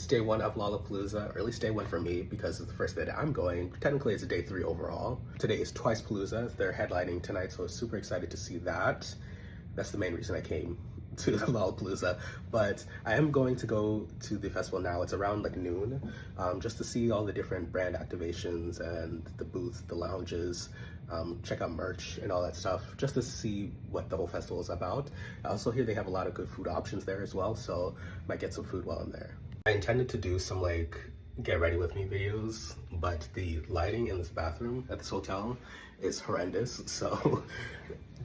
It's day one of Lollapalooza, or at least day one for me because it's the first day that I'm going. Technically, it's day 3 overall. Today is Twice Palooza. They're headlining tonight, so I was super excited to see that. That's the main reason I came to Lollapalooza. But I am going to go to the festival now. It's around like noon, just to see all the different brand activations and the booths, the lounges, check out merch and all that stuff, just to see what the whole festival is about. I also hear they have a lot of good food options there as well, so might get some food while I'm there. I intended to do some like get ready with me videos, but the lighting in this bathroom at this hotel is horrendous, so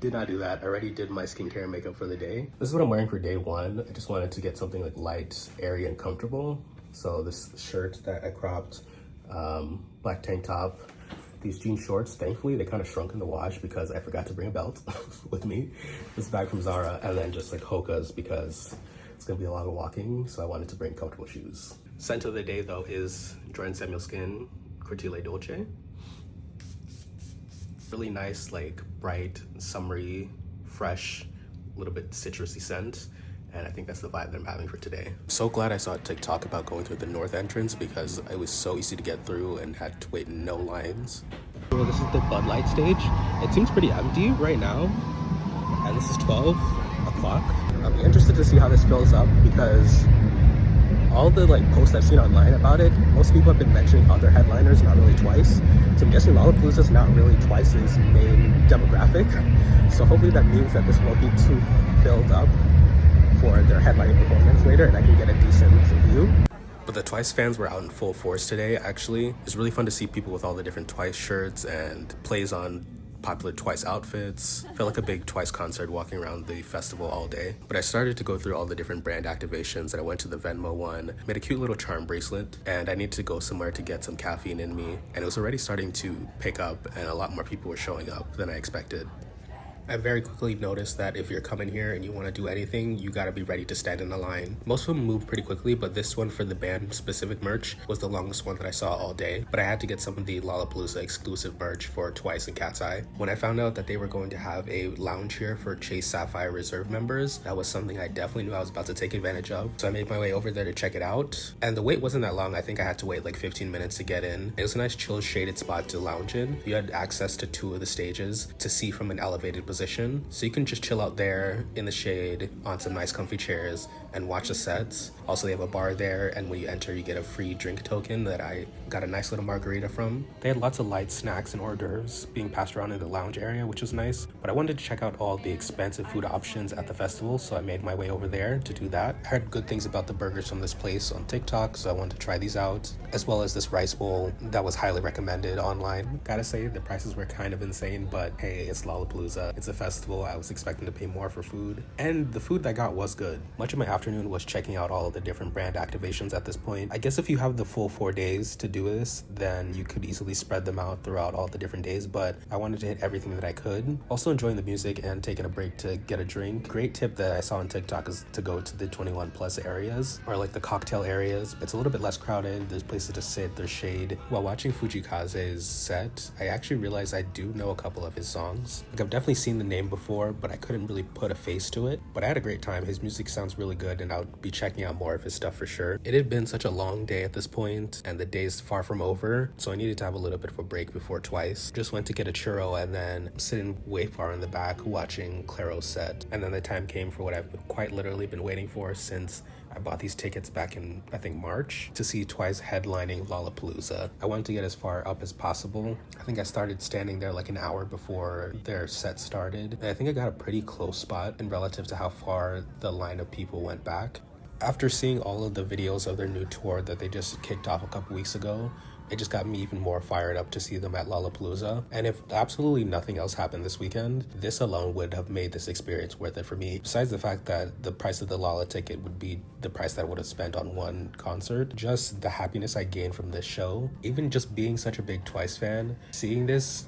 did not do that. I already did my skincare and makeup for the day. This is what I'm wearing for day one. I just wanted to get something like light, airy, and comfortable. So this shirt that I cropped, black tank top, these jean shorts, thankfully they kind of shrunk in the wash because I forgot to bring a belt with me. This bag from Zara, and then just like Hoka's because it's gonna be a lot of walking, so I wanted to bring comfortable shoes. Scent of the day though is Jordan Samuel Skin Cortile Dolce. Really nice, like bright, summery, fresh, a little bit citrusy scent. And I think that's the vibe that I'm having for today. I'm so glad I saw a TikTok about going through the north entrance because it was so easy to get through and had to wait in no lines. So this is the Bud Light stage. It seems pretty empty right now. And this is 12 o'clock. I'm interested to see how this fills up because all the like posts I've seen online about it, most people have been mentioning other headliners, not really Twice. So I'm guessing Lollapalooza is not really Twice's main demographic. So hopefully that means that this won't be too filled up for their headlining performance later and I can get a decent view. But the Twice fans were out in full force today, actually. It's really fun to see people with all the different Twice shirts and plays on popular Twice outfits. Felt like a big Twice concert walking around the festival all day. But I started to go through all the different brand activations and I went to the Venmo one, made a cute little charm bracelet, and I needed to go somewhere to get some caffeine in me. And it was already starting to pick up and a lot more people were showing up than I expected. I very quickly noticed that if you're coming here and you want to do anything, you gotta be ready to stand in a line. Most of them move pretty quickly, but this one for the band specific merch was the longest one that I saw all day. But I had to get some of the Lollapalooza exclusive merch for Twice and Cat's Eye. When I found out that they were going to have a lounge here for Chase Sapphire Reserve members, that was something I definitely knew I was about to take advantage of. So I made my way over there to check it out. And the wait wasn't that long. I think I had to wait like 15 minutes to get in. It was a nice chill shaded spot to lounge in. You had access to 2 of the stages to see from an elevated position. So you can just chill out there in the shade on some nice comfy chairs and watch the sets. Also, they have a bar there, and when you enter, you get a free drink token that I got a nice little margarita from. They had lots of light snacks and hors d'oeuvres being passed around in the lounge area, which was nice. But I wanted to check out all the expensive food options at the festival, so I made my way over there to do that. I heard good things about the burgers from this place on TikTok, so I wanted to try these out, as well as this rice bowl that was highly recommended online. Gotta say, the prices were kind of insane, but hey, it's Lollapalooza. It's a festival. I was expecting to pay more for food, and the food I got was good. Much of my afternoon was checking out all of the different brand activations at this point. I guess if you have the full 4 days to do this, then you could easily spread them out throughout all the different days, but I wanted to hit everything that I could. Also enjoying the music and taking a break to get a drink. Great tip that I saw on TikTok is to go to the 21 plus areas, or like the cocktail areas. It's a little bit less crowded, there's places to sit, there's shade. While watching Fujikaze's set, I actually realized I do know a couple of his songs. Like I've definitely seen the name before, but I couldn't really put a face to it. But I had a great time. His music sounds really good and I'll be checking out more of his stuff for sure. It had been such a long day at this point and the day's far from over, so I needed to have a little bit of a break before Twice. Just went to get a churro and then sitting way far in the back watching Claro's set. And then the time came for what I've quite literally been waiting for since I bought these tickets back in, I think, March to see Twice headlining Lollapalooza. I wanted to get as far up as possible. I think I started standing there like an hour before their set started. And I think I got a pretty close spot in relative to how far the line of people went back. After seeing all of the videos of their new tour that they just kicked off a couple weeks ago, it just got me even more fired up to see them at Lollapalooza. And if absolutely nothing else happened this weekend, this alone would have made this experience worth it for me. Besides the fact that the price of the Lolla ticket would be the price that I would have spent on one concert, just the happiness I gained from this show, even just being such a big Twice fan, seeing this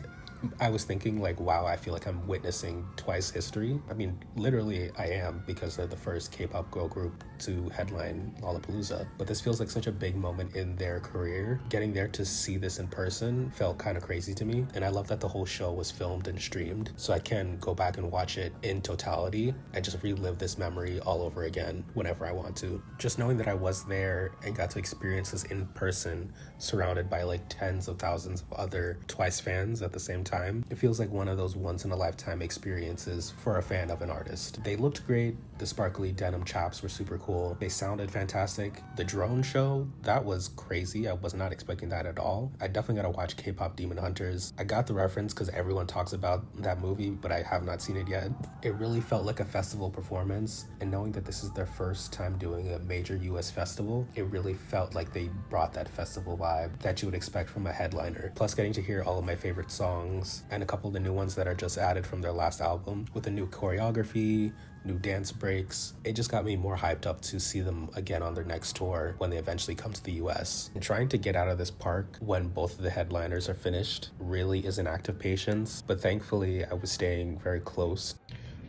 I was thinking like, wow, I feel like I'm witnessing Twice history. I mean, literally I am, because they're the first K-pop girl group to headline Lollapalooza. But this feels like such a big moment in their career. Getting there to see this in person felt kind of crazy to me. And I love that the whole show was filmed and streamed, so I can go back and watch it in totality and just relive this memory all over again whenever I want to. Just knowing that I was there and got to experience this in person, surrounded by like tens of thousands of other Twice fans at the same time, it feels like one of those once-in-a-lifetime experiences for a fan of an artist. They looked great. The sparkly denim chaps were super cool. They sounded fantastic. The drone show, that was crazy. I was not expecting that at all. I definitely gotta watch K-pop Demon Hunters. I got the reference because everyone talks about that movie, but I have not seen it yet. It really felt like a festival performance, and knowing that this is their first time doing a major US festival, it really felt like they brought that festival vibe that you would expect from a headliner. Plus getting to hear all of my favorite songs and a couple of the new ones that are just added from their last album with a new choreography, new dance breaks. It just got me more hyped up to see them again on their next tour when they eventually come to the US. And trying to get out of this park when both of the headliners are finished really is an act of patience, but thankfully I was staying very close.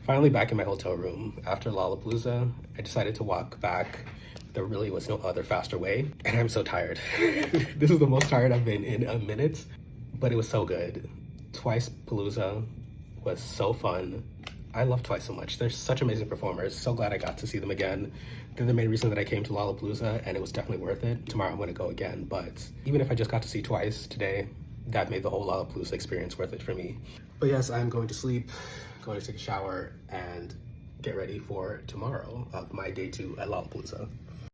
Finally back in my hotel room after Lollapalooza, I decided to walk back. There really was no other faster way, and I'm so tired. This is the most tired I've been in a minute, but it was so good. Twice Palooza was so fun. I love Twice so much. They're such amazing performers. So glad I got to see them again. They're the main reason that I came to Lollapalooza, and it was definitely worth it. Tomorrow I'm going to go again, but even if I just got to see Twice today, that made the whole Lollapalooza experience worth it for me. But yes, I'm going to sleep, going to take a shower, and get ready for tomorrow of my day 2 at Lollapalooza.